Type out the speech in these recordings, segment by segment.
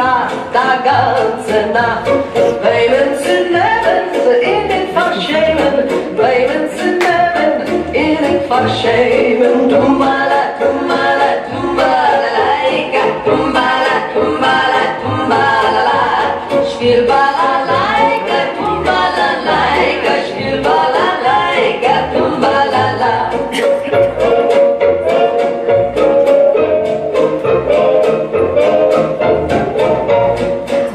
Straße, da ganze Nacht. Bleiben sie neben, in den verschämen, bleiben sie neben, in den verschämen. Tumbala, tumbala, tumbala, laika, tumbala, tumbala, tumbala, la. Spiel balalaika, tumbala, laika, spiel balalaika, tumbala, la.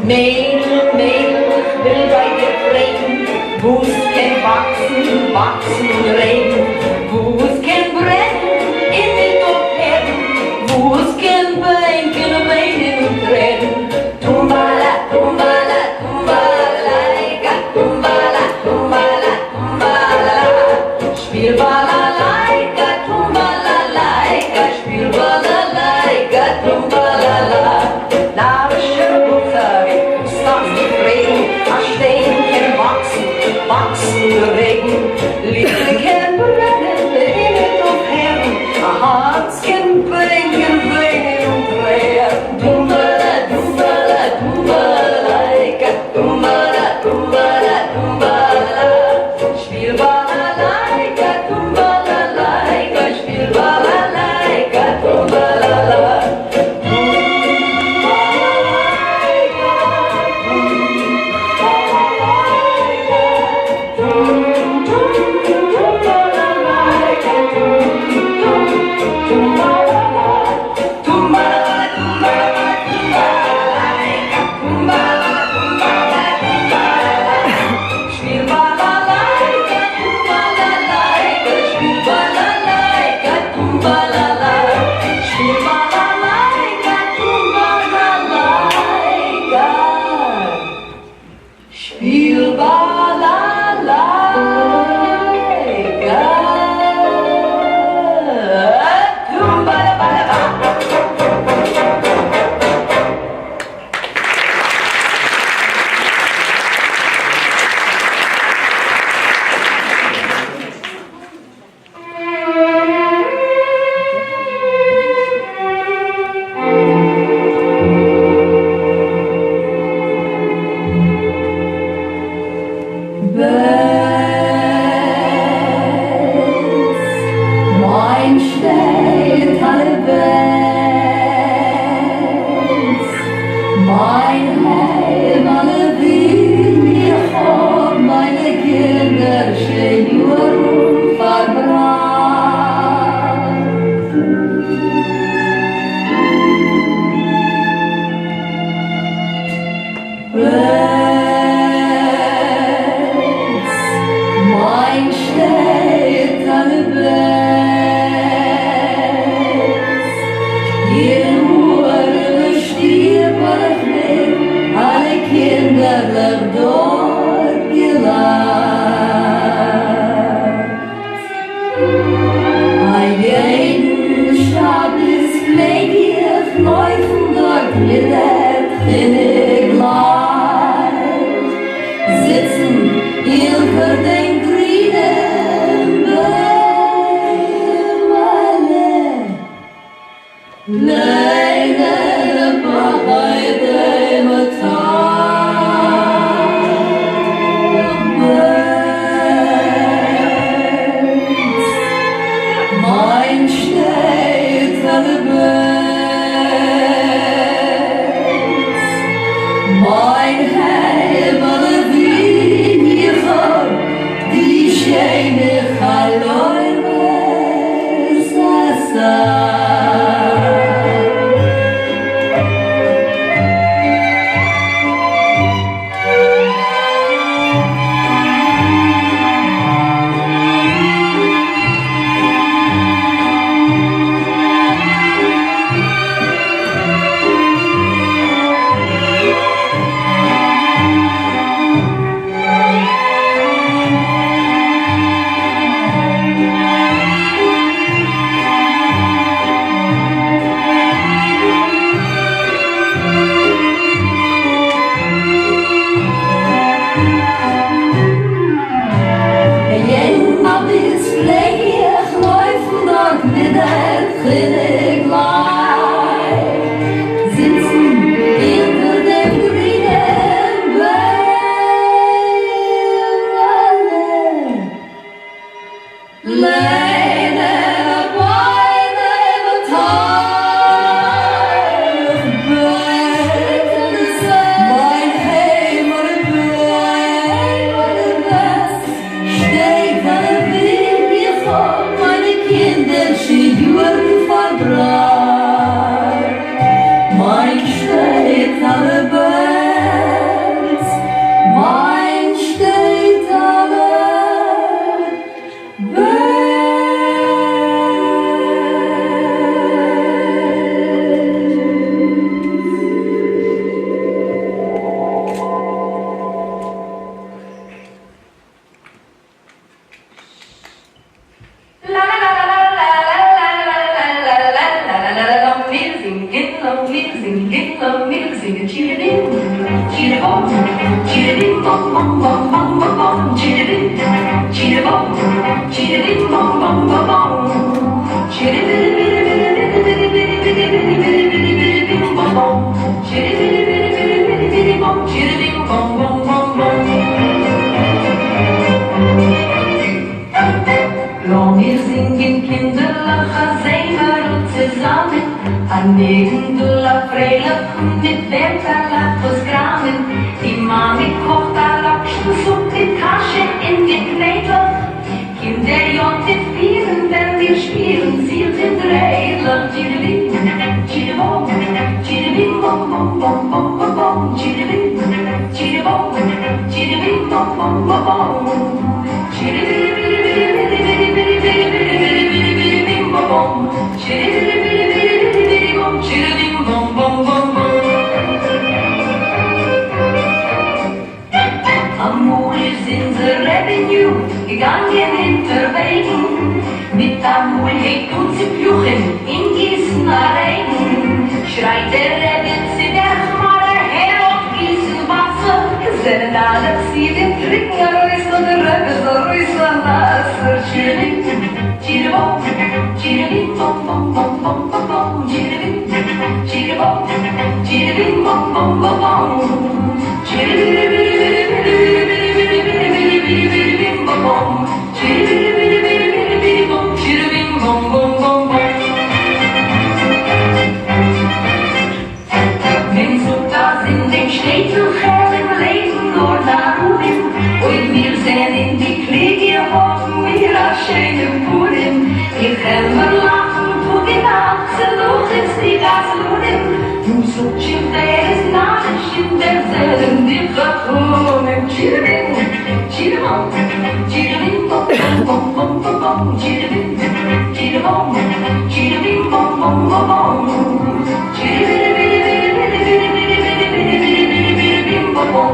Mädel, Mädel, will bei dir reden, wo's kein Wachsen, Wachsen reden, wo's kein Brennen, in den Topherden, wo's kein Bänken, Weinen und Tränen. Tumbala, tumbala, tumbala, laika, tumbala, tumbala, tumbala, la. Spiel balalaika, tumbala, laika, spiel balalaika, tumbala, la. Wachsen, Regen, Liebe kennen brennen, Reden und Herren, Herz kennen bringen, bringen und drehen. Tumbala, tumbala, tumbala, laika, tumbala, tumbala, tumbala, spiel balalaika, tumbala, laika, spiel balalaika, tumbala, la. Wir singen Kinderlacher, Sänger und zusammen. An Negendler Freilachen mit Werterlachos Gramen. Die Mami kocht a Lockschensuppe, die Tasche in den Knädel. Kinder jontet vieren, wenn wir spielen, sie sind Rädler. Tschiribim, tschiribom, tschiribim, bom, bom, bom, bom, bom, bom. Tschiribim, tschiribom, tschiribim, bom, bom, bom, bom. Tschiribim, Amul ist in der Revenue gegangen hinterwegen. Mit Amul hegt uns die Pjuchen in Gießen Regen. Schreit der Rebbe zu der Schmaler her auf Gießen Wasser. Gesellen alle sie den Trinken Reus und der Rebbe so Reus und Wasser. Tschiribim, tschiribom, tschiribim, bom, bom, bom, bom, bom, bom. Tschiribim, tschiribom, tschiribim, bom, bom, bom, bom. Tschiribim, bom, bom. Tschiribim, bom, tschiribim, bom, bom, bom, bom. Wenn so das in den Städten im Leben nur nach oben, und wir sehen in die Kriege, hoffen wir auf schönen Purim. Wir können lachen, du die Achse, durch ist die Gasluren. Du suchst in der ist Nachricht in der Seelen, die Vertonen. Tschiribim, tschiribom, tschiribim, bom, bom, bom, bom, bom. Tschiribim, tschiribom, tschiribim, bom, bom, bom, bom. Tschiribim, bom, bom.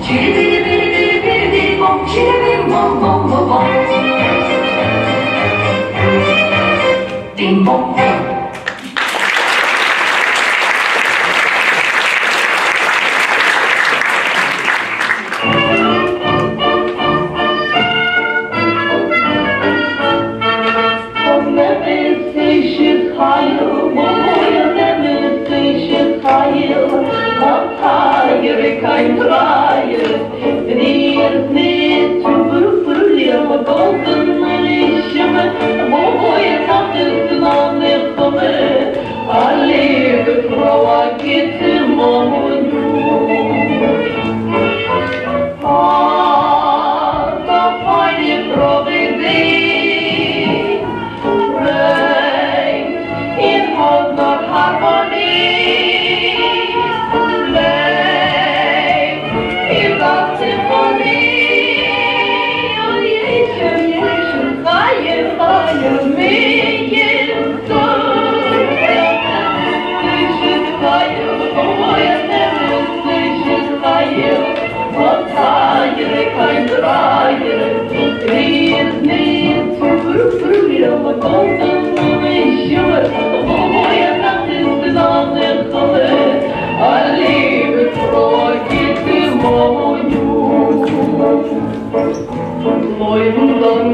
Tschiribim, bom, tschiribim, bom, bom, bom, bom. Bim, bom, bom. Kein Dreier, wir nicht zu verlieren, golden Lichtschirme, wo ihr Nacht noch nicht kommen, alle Frau geht im Mond. Da feine Providee, rein in Haus nach Harmonie. Kein Dreier, wir nicht zu verlieren, wir golden Lichtschirme, wo ihr Nacht ist noch nicht kommen, alle Frau geht im Mond. Leuten dann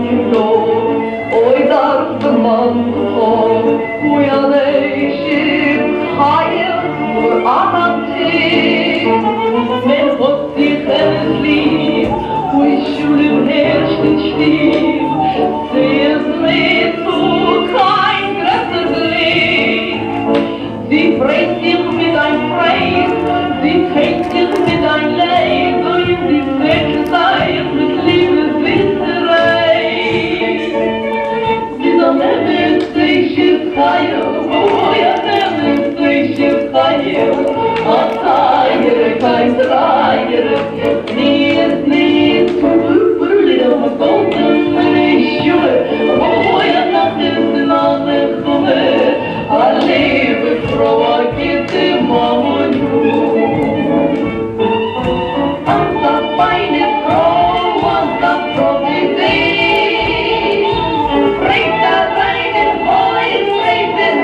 oi darf der Mann wo ja nicht heil nur Amantik, wenn Gott sich lieb, wo ich schule im ersten Stief, sie ist mir zu kein größer Blick. Sie bringt dich mit ein Preis, sie trägt dich mit ein Leid, und sie fällt sich mit Liebeswinterei. Dieser Mensch ist kein, oh ja, der Mensch ist kein, kein Dreier, nicht zu verlieren, wir golden Lichtschirme, wo ihr Nacht ist noch nicht kommen, alle Frau geht im Mond. Und das feine Frau, und das Providee, bringt da rein in Heu, bringt den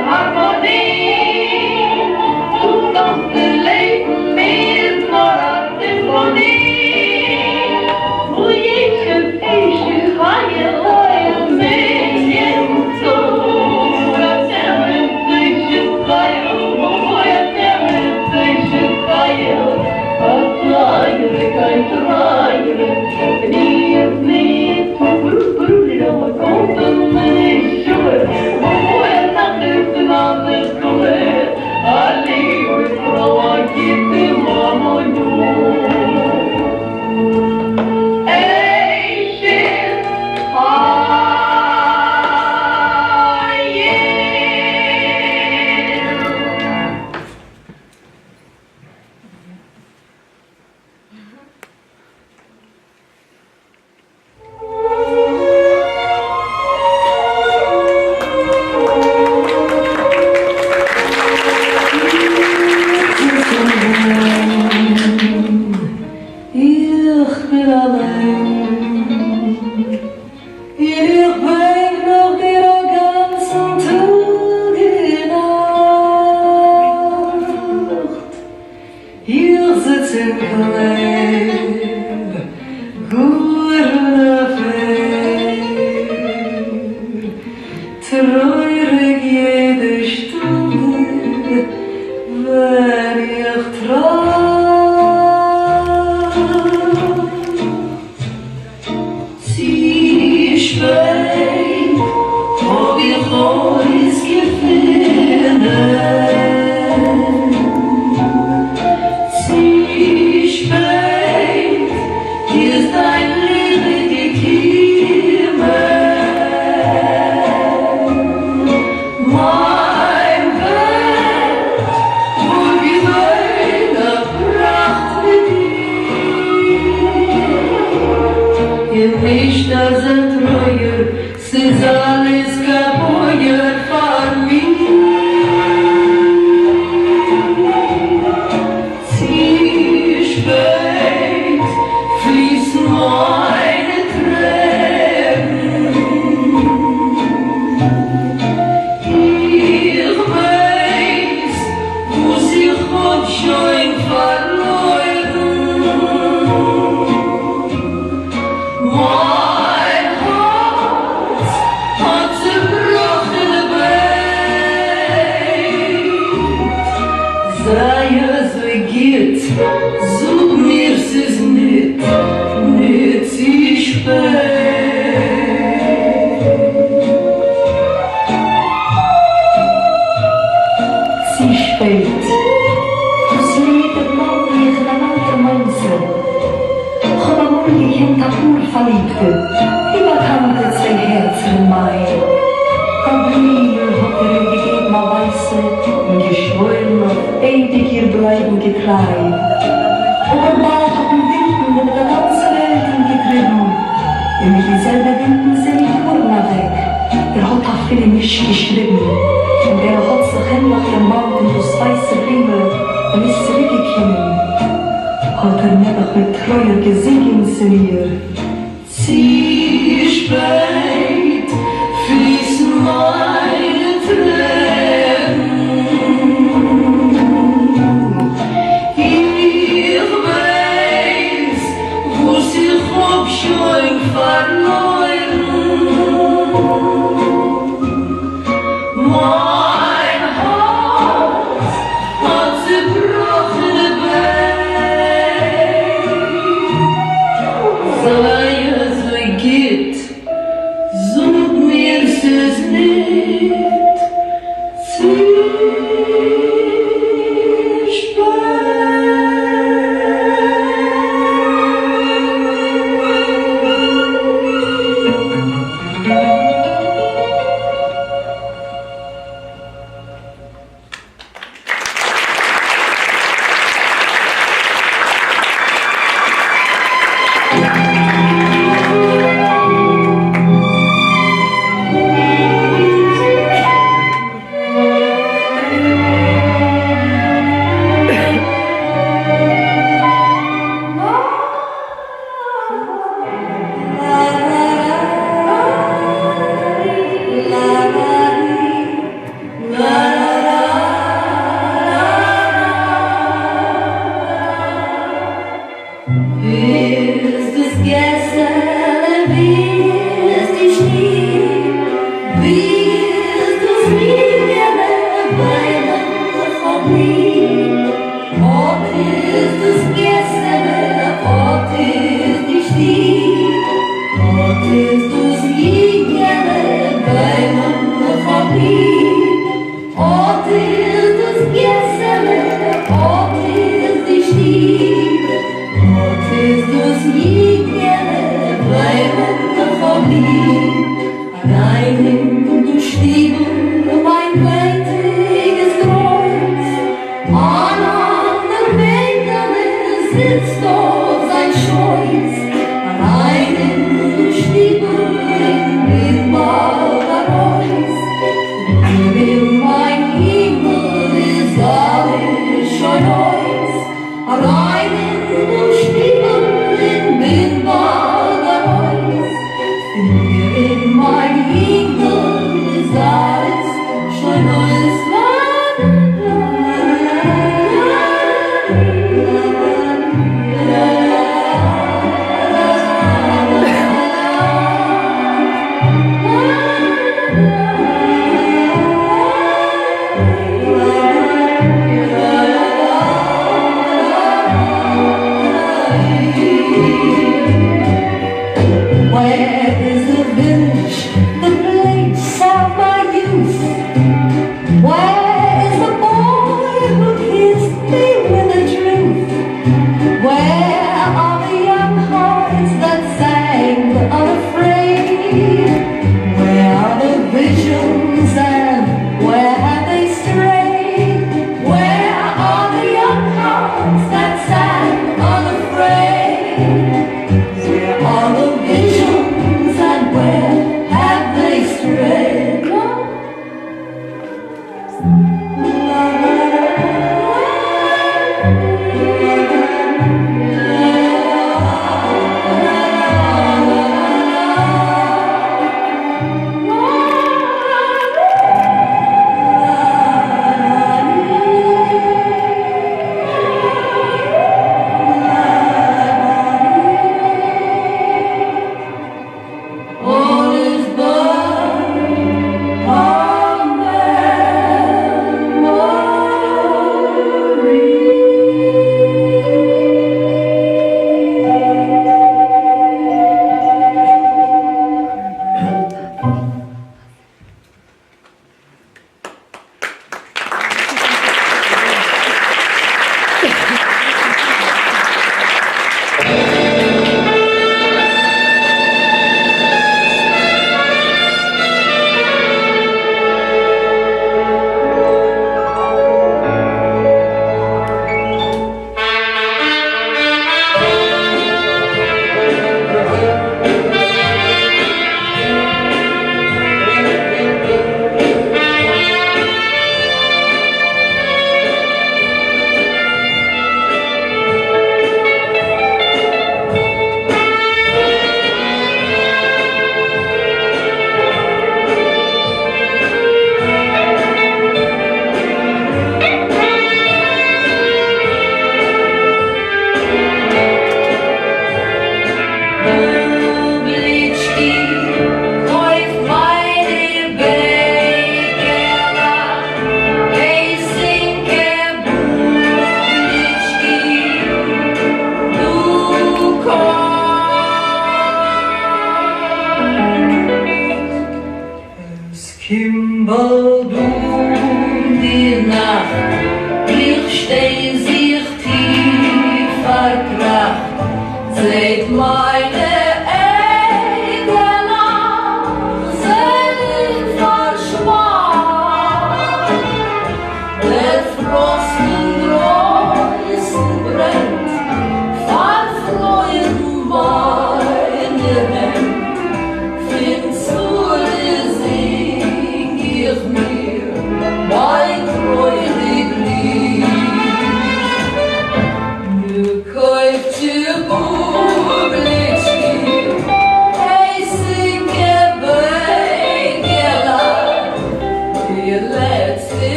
Koyfçı bu bileçki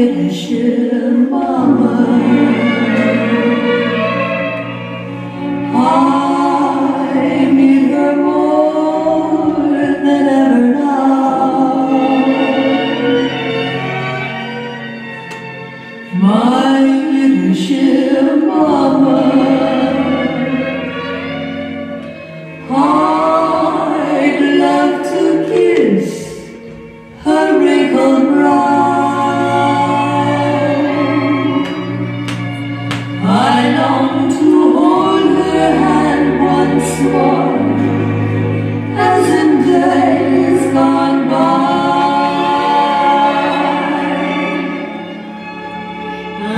Yiddish mama. I need her more than ever now. My Yiddish mama. I'd love to kiss her wrinkled brow. I long to hold her hand once more, as in days gone by,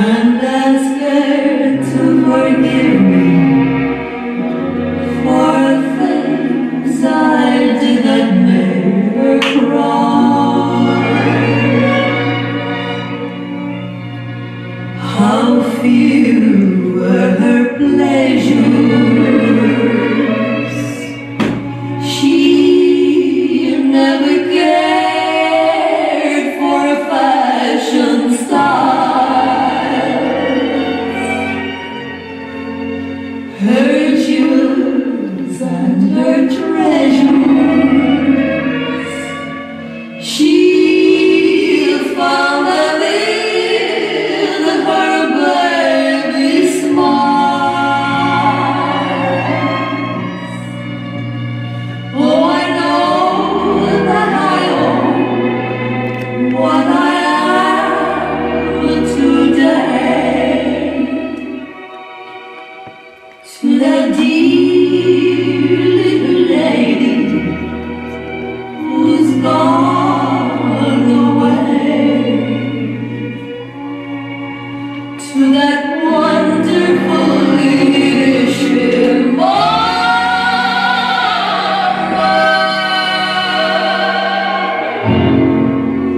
and ask her to forgive me for things I did that made her cry. How few were her pleasures. She never cared for fashion styles. Her jewels and her treasures, she found them in her baby smiles. Oh, I know that I owe what I am today to that dear little lady who's gone away, to that wonderful Yiddish mama.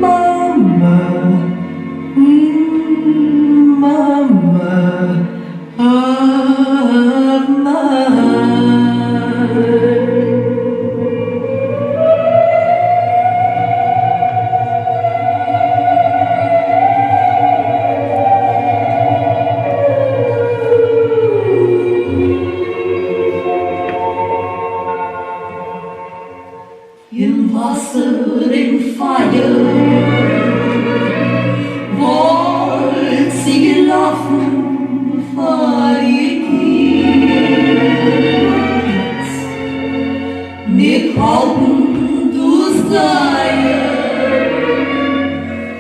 Mama, mama of mine. Im Wasser, im Feuer, wollt sie gelaufen vor ihr Kind. Nicht halten du's Deier,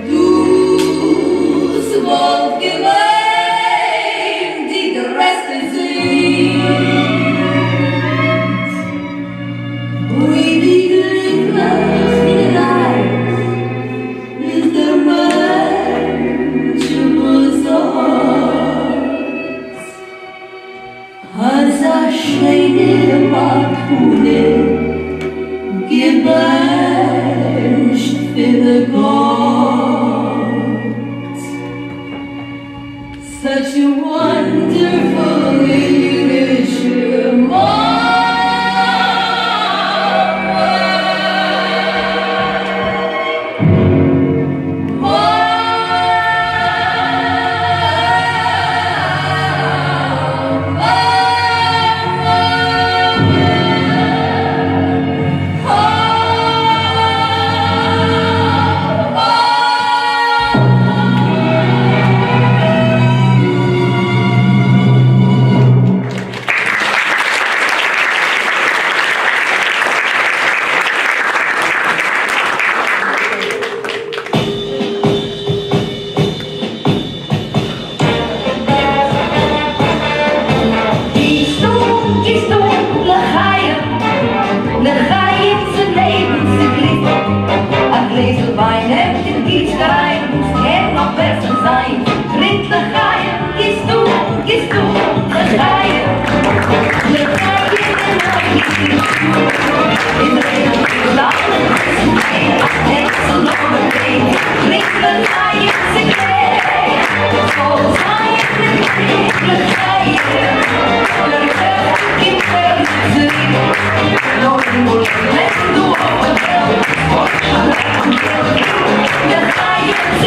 du's wollt geweint, die Reste sind. Wie die Glücklich in Reis ist der Mensch umsonst. Als schöne Markune gebencht für Gott. Such a wonderful Yiddish mama.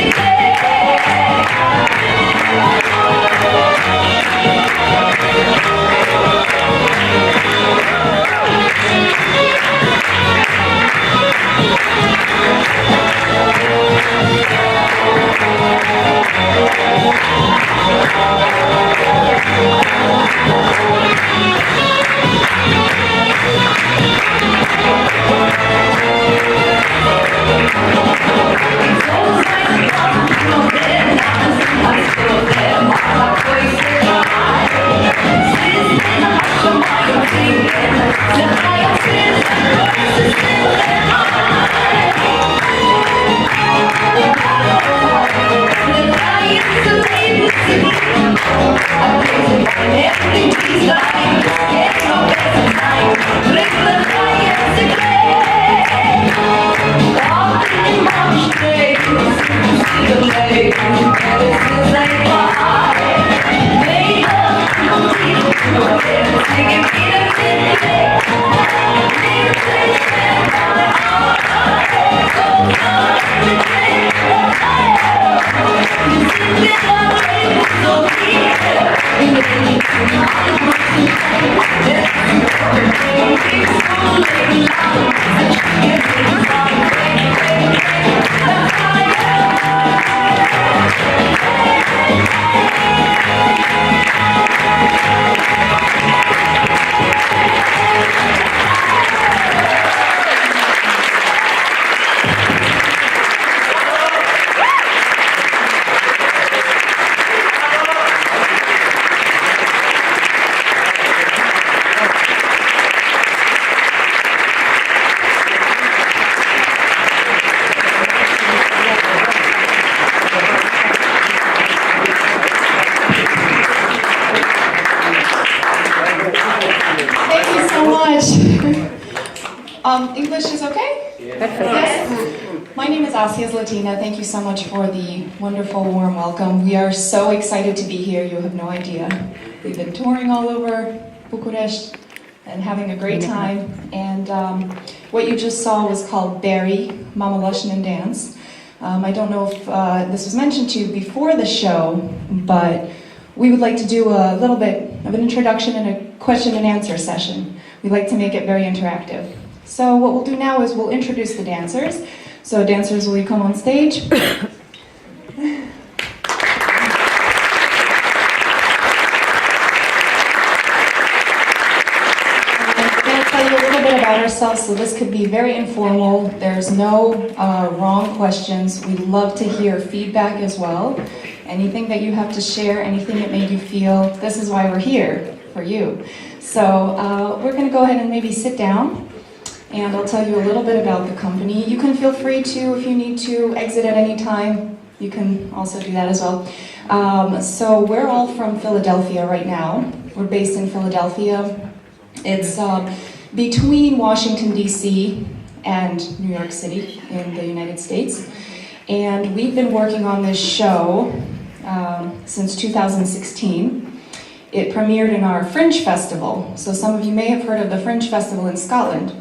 Yeah. English is okay? Yes. My name is Asya Zlatina. Thank you so much for the wonderful, warm welcome. We are so excited to be here. You have no idea. We've been touring all over Bucharest and having a great time. And what you just saw was called Barry, Mamaloshen and Dance. I don't know if this was mentioned to you before the show, but we would like to do a little bit of an introduction and a question and answer session. We like to make it very interactive. So what we'll do now is we'll introduce the dancers. So dancers, will you come on stage? I'm going to tell you a little bit about ourselves, so this could be very informal. There's no wrong questions. We love to hear feedback as well. Anything that you have to share, anything that made you feel, this is why we're here, for you. So we're going to go ahead and maybe sit down, and I'll tell you a little bit about the company. You can feel free to, if you need to, exit at any time. You can also do that as well. So we're all from Philadelphia right now. We're based in Philadelphia. It's between Washington, D.C. and New York City in the United States. And we've been working on this show since 2016. It premiered in our Fringe Festival. So some of you may have heard of the Fringe Festival in Scotland,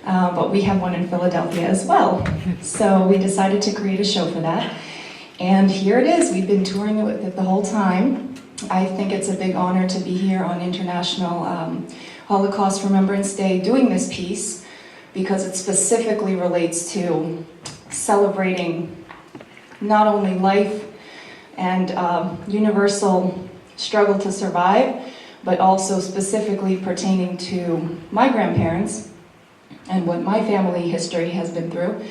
but we have one in Philadelphia as well. So we decided to create a show for that. And here it is. We've been touring with it the whole time. I think it's a big honor to be here on International Holocaust Remembrance Day doing this piece, because it specifically relates to celebrating not only life and universal struggle to survive, but also specifically pertaining to my grandparents and what my family history has been through.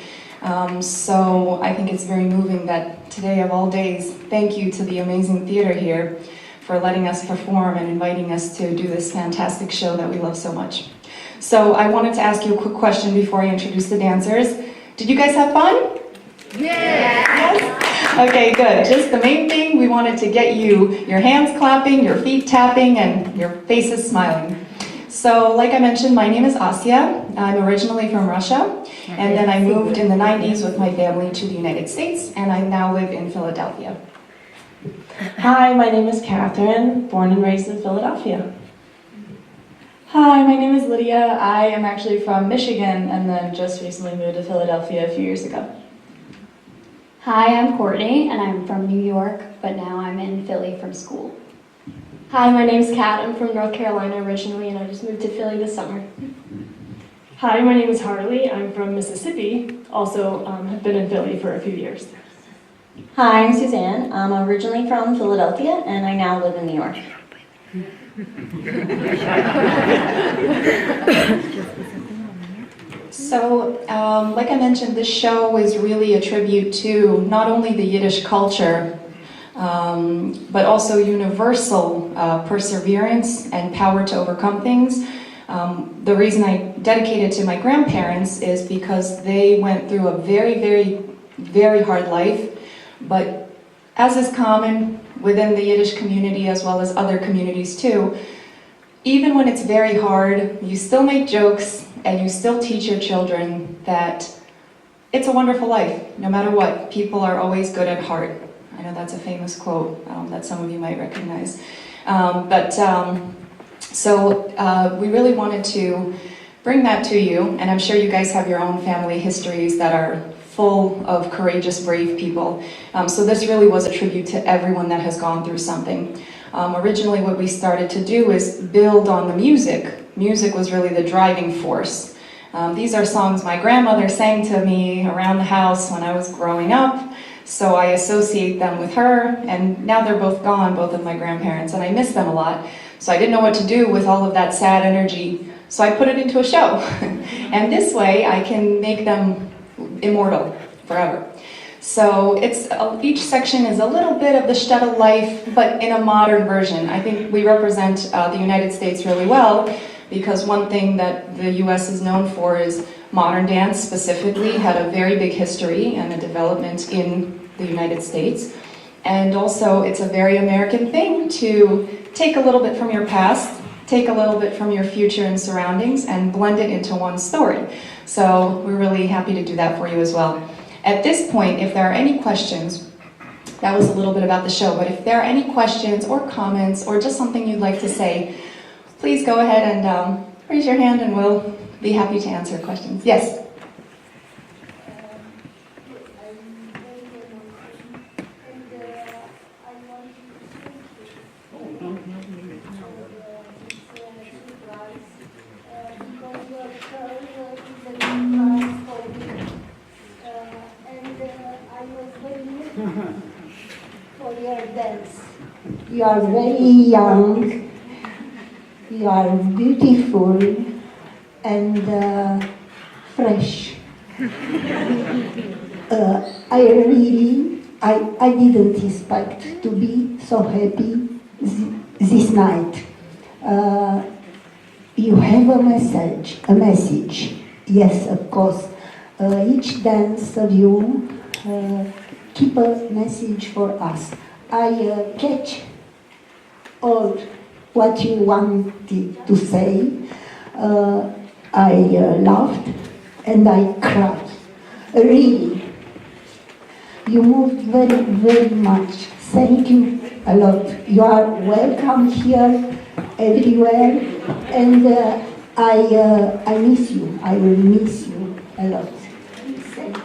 So I think it's very moving that today of all days, thank you to the amazing theater here for letting us perform and inviting us to do this fantastic show that we love so much. So I wanted to ask you a quick question before I introduce the dancers. Did you guys have fun? Yes? Okay, good. Just the main thing, we wanted to get you your hands clapping, your feet tapping, and your faces smiling. So, like I mentioned, my name is Asya. I'm originally from Russia, and then I moved in the 90s with my family to the United States, and I now live in Philadelphia. Hi, my name is Kathryn, born and raised in Philadelphia. Hi, my name is Lydia. I am actually from Michigan and then just recently moved to Philadelphia a few years ago. Hi, I'm Courtney, and I'm from New York, but now I'm in Philly from school. Hi, my name's Kat. I'm from North Carolina originally, and I just moved to Philly this summer. Hi, my name is Harlee. I'm from Mississippi, also have been in Philly for a few years. Hi, I'm Susanne. I'm originally from Philadelphia, and I now live in New York. So, like I mentioned, this show is really a tribute to not only the Yiddish culture, but also universal perseverance and power to overcome things. The reason I dedicate it to my grandparents is because they went through a very, very, very hard life, but as is common within the Yiddish community as well as other communities too, even when it's very hard, you still make jokes and you still teach your children that it's a wonderful life, no matter what. People are always good at heart. I know that's a famous quote that some of you might recognize. So we really wanted to bring that to you, and I'm sure you guys have your own family histories that are full of courageous, brave people. So this really was a tribute to everyone that has gone through something. Originally what we started to do is build on the music. Music was really the driving force. These are songs my grandmother sang to me around the house when I was growing up, so I associate them with her, and now they're both gone, both of my grandparents, and I miss them a lot. So I didn't know what to do with all of that sad energy, so I put it into a show. And this way I can make them immortal forever. So it's each section is a little bit of the shtetl life, but in a modern version. I think we represent the United States really well, because one thing that the US is known for is modern dance specifically had a very big history and a development in the United States. And also it's a very American thing to take a little bit from your past take a little bit from your future and surroundings and blend it into one story. So we're really happy to do that for you as well. At this point, if there are any questions, that was a little bit about the show, but if there are any questions or comments or just something you'd like to say, please go ahead and raise your hand and we'll be happy to answer questions. Yes? For your dance. You are very young, you are beautiful and fresh. I didn't expect to be so happy this night. You have a message, yes, of course. Each dance of you keep a message for us. I catch all what you wanted to say. I laughed and I cried. Really, you moved very, very much. Thank you a lot. You are welcome here, everywhere, and I miss you. I will miss you a lot. Thank you.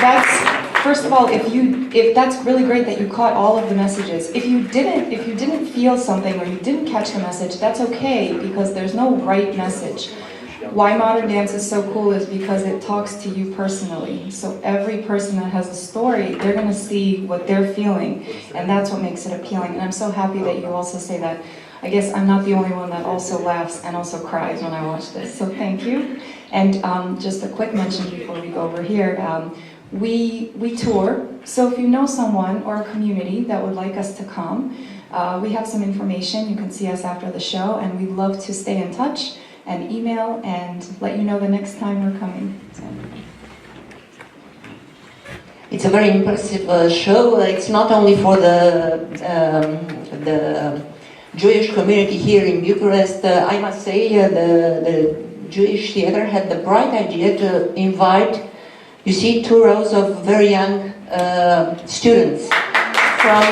That's, first of all, if that's really great that you caught all of the messages. If you didn't feel something or you didn't catch the message, that's okay, because there's no right message. Why modern dance is so cool is because it talks to you personally. So every person that has a story, they're going to see what they're feeling, and that's what makes it appealing. And I'm so happy that you also say that. I guess I'm not the only one that also laughs and also cries when I watch this, so thank you. And just a quick mention before we go over here, we tour, so if you know someone or a community that would like us to come, we have some information. You can see us after the show, and we'd love to stay in touch and email and let you know the next time we're coming. So. It's a very impressive show. It's not only for the Jewish community here in Bucharest. I must say the Jewish theater had the bright idea to invite, you see, 2 rows of very young students from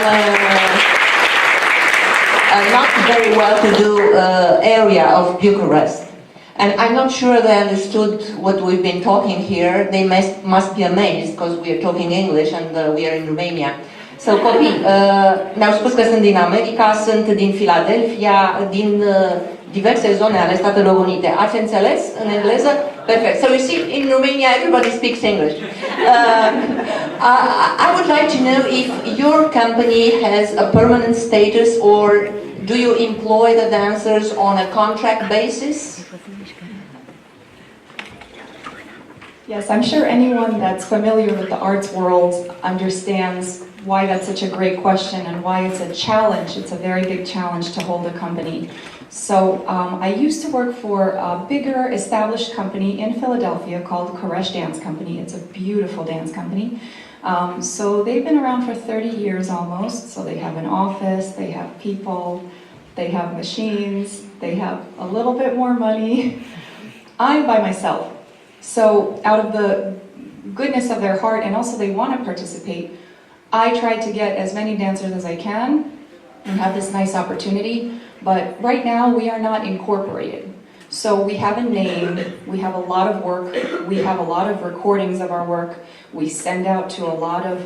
not very well-to-do area of Bucharest. And I'm not sure they understood what we've been talking here. They must be amazed because we are talking English and we are in Romania. So, copii, ne-au spus că sunt din America, sunt din Philadelphia, din diverse zone ale Statelor Unite. Ați înțeles în engleză? Perfect. So you see, in Romania, everybody speaks English. I would like to know if your company has a permanent status, or do you employ the dancers on a contract basis? Yes, I'm sure anyone that's familiar with the arts world understands why that's such a great question and why it's a challenge. It's a very big challenge to hold a company. So I used to work for a bigger established company in Philadelphia called Courtney Dance Company. It's a beautiful dance company. So they've been around for 30 years almost. So they have an office, they have people, they have machines, they have a little bit more money. I'm by myself. So out of the goodness of their heart, and also they want to participate, I try to get as many dancers as I can and have this nice opportunity. But right now we are not incorporated. So we have a name, we have a lot of work, we have a lot of recordings of our work, we send out to a lot of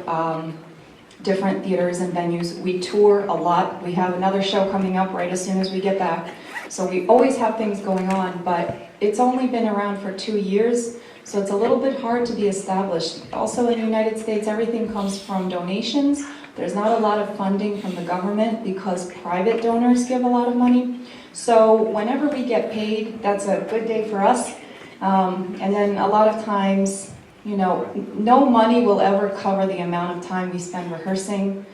different theaters and venues, we tour a lot, we have another show coming up right as soon as we get back. So we always have things going on, but it's only been around for 2 years, so it's a little bit hard to be established. Also in the United States, everything comes from donations. There's not a lot of funding from the government because private donors give a lot of money. So whenever we get paid, that's a good day for us. And then a lot of times, you know, no money will ever cover the amount of time we spend rehearsing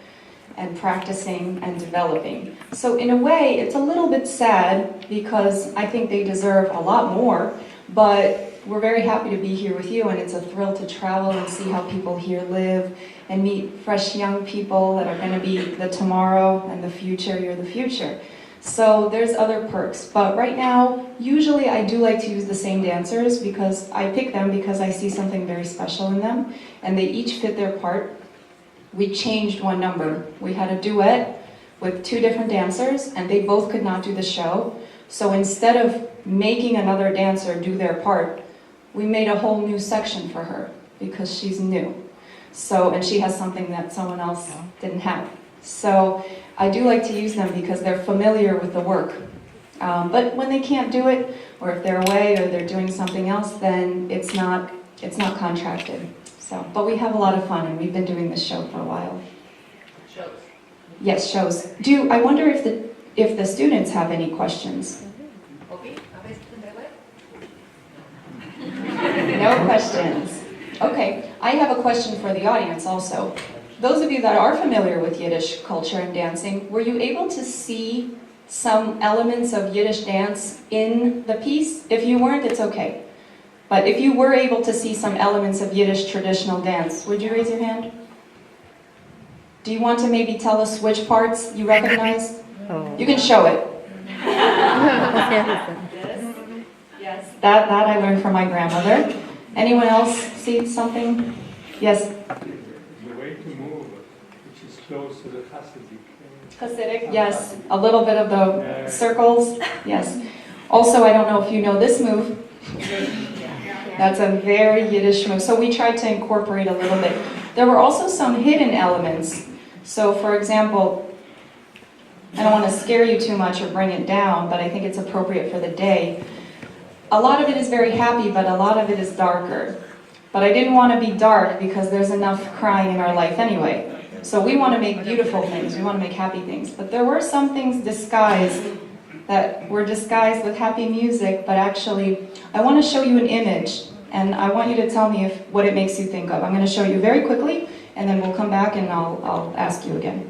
and practicing and developing. So in a way, it's a little bit sad because I think they deserve a lot more, but we're very happy to be here with you, and it's a thrill to travel and see how people here live and meet fresh young people that are going to be the tomorrow and the future. You're the future. So there's other perks, but right now, usually I do like to use the same dancers because I pick them because I see something very special in them, and they each fit their part. We changed one number. We had a duet with 2 different dancers, and they both could not do the show. So instead of making another dancer do their part, we made a whole new section for her because she's new. So, and she has something that someone else didn't have. So I do like to use them because they're familiar with the work. But when they can't do it, or if they're away or they're doing something else, then it's not contracted. So, but we have a lot of fun, and we've been doing this show for a while. Shows. Yes, shows. I wonder if the students have any questions? No questions. Okay, I have a question for the audience also. Those of you that are familiar with Yiddish culture and dancing, were you able to see some elements of Yiddish dance in the piece? If you weren't, it's okay. But if you were able to see some elements of Yiddish traditional dance, would you raise your hand? Do you want to maybe tell us which parts you recognize? You can show it. Yes, that I learned from my grandmother. Anyone else see something? Yes? The way to move, which is close to the Hasidic. Hasidic, yes. A little bit of the circles, yes. Also, I don't know if you know this move. That's a very Yiddish move. So we tried to incorporate a little bit. There were also some hidden elements. So for example, I don't want to scare you too much or bring it down, but I think it's appropriate for the day. A lot of it is very happy, but a lot of it is darker. But I didn't want to be dark because there's enough crying in our life anyway. So we want to make beautiful things, we want to make happy things. But there were some things disguised that were disguised with happy music, but actually, I want to show you an image, and I want you to tell me what it makes you think of. I'm going to show you very quickly, and then we'll come back and I'll ask you again.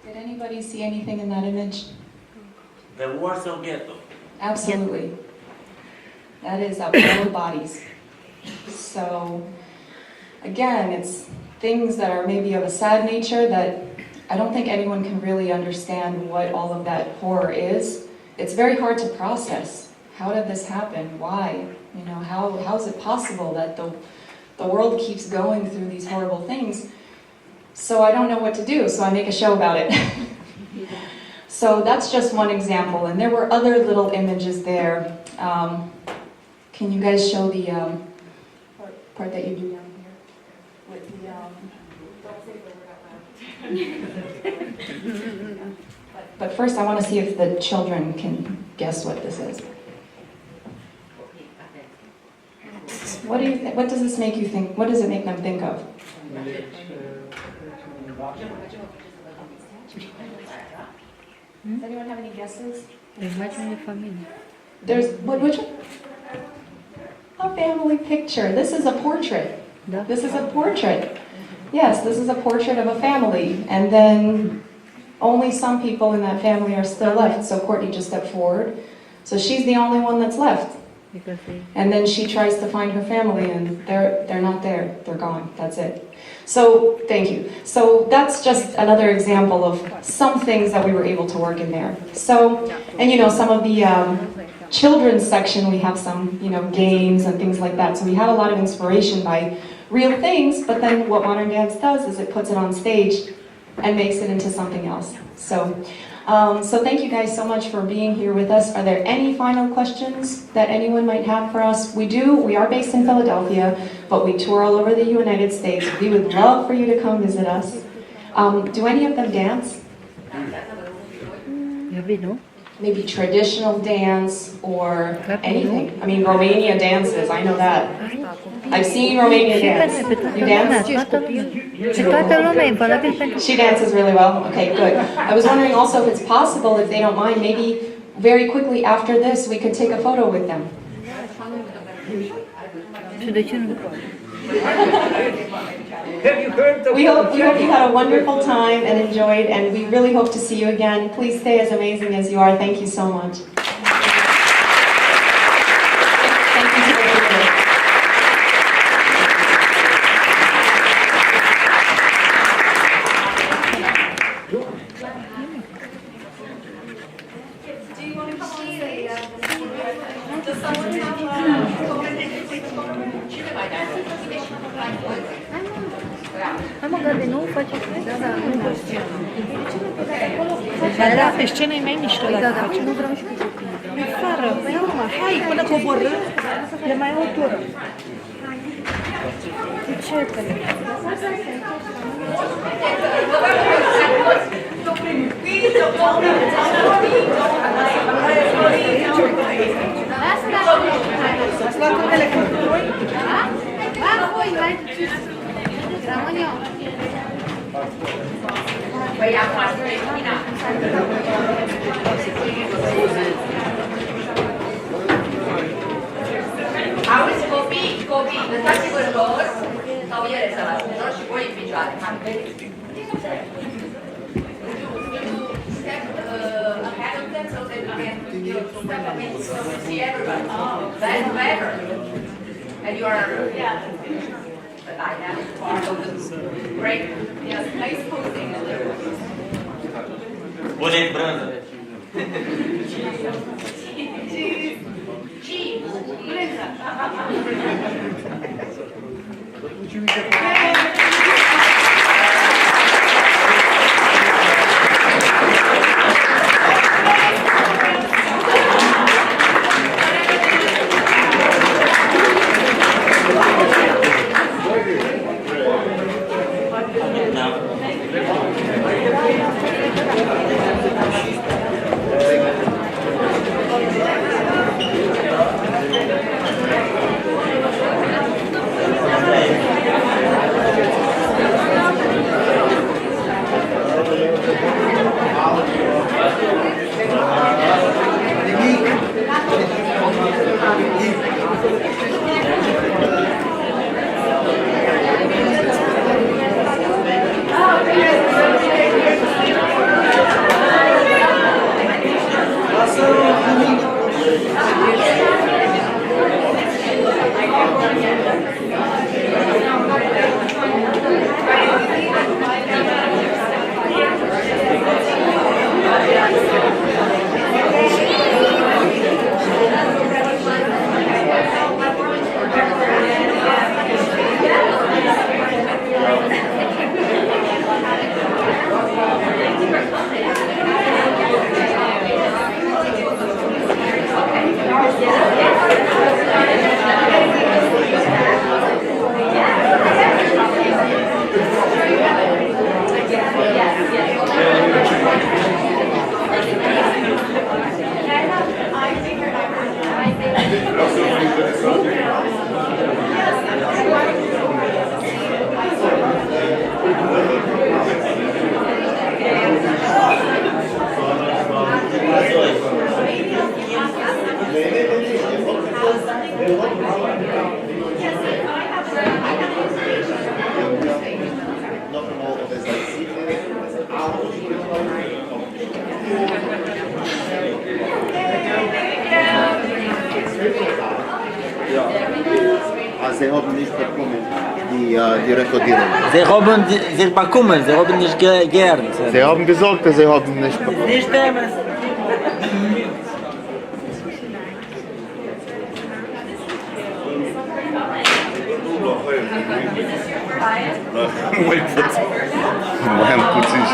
Did anybody see anything in that image? The Warsaw Ghetto. Absolutely. That is our full bodies. So, again, it's things that are maybe of a sad nature that I don't think anyone can really understand what all of that horror is. It's very hard to process. How did this happen? Why? You know, how is it possible that the world keeps going through these horrible things? So I don't know what to do, so I make a show about it. So that's just one example, and there were other little images there. Can you guys show the part that you do down here? With the, don't say the word out loud. But first I want to see if the children can guess what this is. What does this make you think? What does it make them think of? Does anyone have any guesses? There's which one? A family picture. This is a portrait. This is a portrait. Yes, this is a portrait of a family, and then only some people in that family are still left. So Courtney just stepped forward. So she's the only one that's left. And then she tries to find her family, and they're not there. They're gone. That's it. So thank you. So that's just another example of some things that we were able to work in there. So, and you know, some of the children's section, we have some, you know, games and things like that. So we have a lot of inspiration by real things, but then what modern dance does is it puts it on stage and makes it into something else. So thank you guys so much for being here with us. Are there any final questions that anyone might have for us? We are based in Philadelphia, but we tour all over the United States. We would love for you to come visit us. Do any of them dance? Maybe traditional dance or anything. I mean, Romania dances, I know that. I've seen Romania dance. You dance? She dances really well? Okay, good. I was wondering also if it's possible, if they don't mind, maybe very quickly after this we could take a photo with them. We hope you had a wonderful time and enjoyed, and we really hope to see you again. Please stay as amazing as you are. Thank you so much. Thank you to everybody. Do you want to come on stage? Does someone have Da, pe scenă e mai mișto dacă faci. Nu vreau și cu afară, păi urmă, hai până coborâm, le mai o tură. De ce? Auzi, copii, lăsați-vă jos sau ele să lasă jos și voi în picioare. Step ahead of them so that you can step a bit so you see everybody. That's better. And you are, but I have part of the great, yes, nice posting. Pune-i brânză. Cheese. Brânză. Sie haben nicht bekommen, die Rekodierung. Sie bekommen, sie haben nicht gern. Sie haben gesagt, dass sie haben nicht bekommen. Nicht nehmen. Mojem pucić.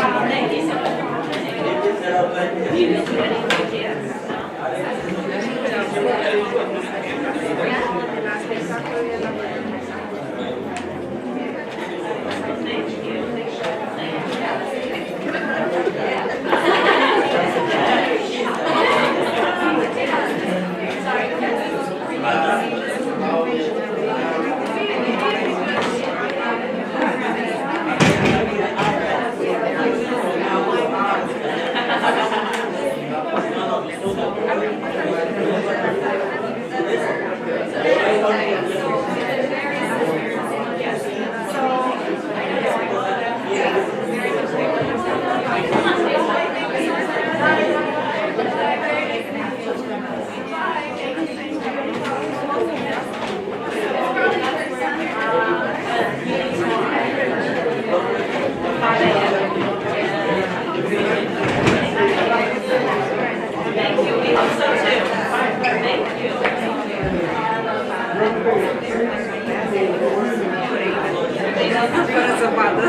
Fără zăpadă.